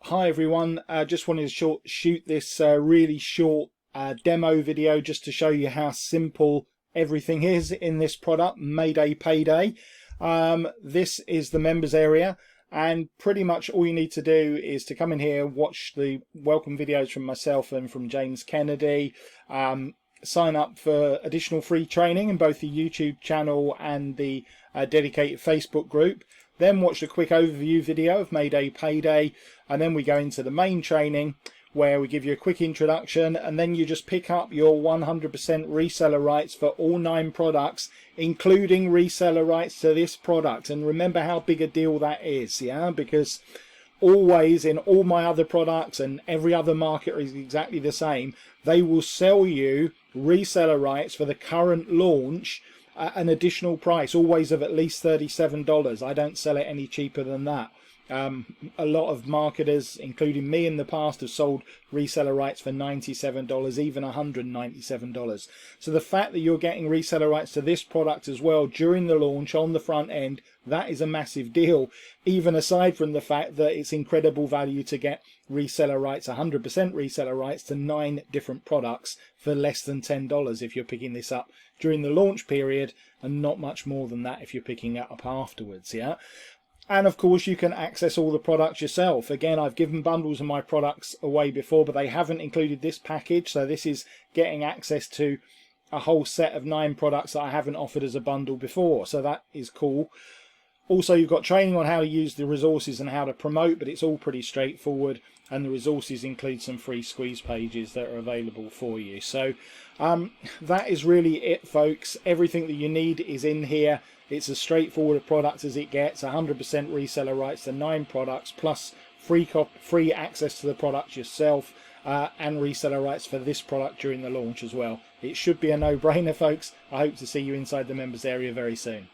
Hi everyone, just wanted to shoot this really short demo video just to show you how simple everything is in this product, MayDay Payday. This is the members area, and pretty much all you need to do is to come in here, watch the welcome videos from myself and from James Kennedy, sign up for additional free training in both the YouTube channel and the dedicated Facebook group. Then watch the quick overview video of MayDay Payday, and then we go into the main training where we give you a quick introduction, and then you just pick up your 100% reseller rights for all 9 products, including reseller rights to this product. And remember how big a deal that is, yeah? Because always in all my other products, and every other market is exactly the same, they will sell you reseller rights for the current launch an additional price, always of at least $37. I don't sell it any cheaper than that. A lot of marketers, including me in the past, have sold reseller rights for $97, even $197. So the fact that you're getting reseller rights to this product as well during the launch on the front end, that is a massive deal, even aside from the fact that it's incredible value to get reseller rights, 100% reseller rights to 9 different products for less than $10 if you're picking this up during the launch period, and not much more than that if you're picking it up afterwards, yeah? And of course you can access all the products yourself. Again, I've given bundles of my products away before, but they haven't included this package, so this is getting access to a whole set of 9 products that I haven't offered as a bundle before, so that is cool. Also, you've got training on how to use the resources and how to promote, but it's all pretty straightforward, and the resources include some free squeeze pages that are available for you. So that is really it, folks. Everything that you need is in here. It's as straightforward a product as it gets. 100% reseller rights to 9 products, plus free access to the product yourself, and reseller rights for this product during the launch as well. It should be a no-brainer, folks. I hope to see you inside the members area very soon.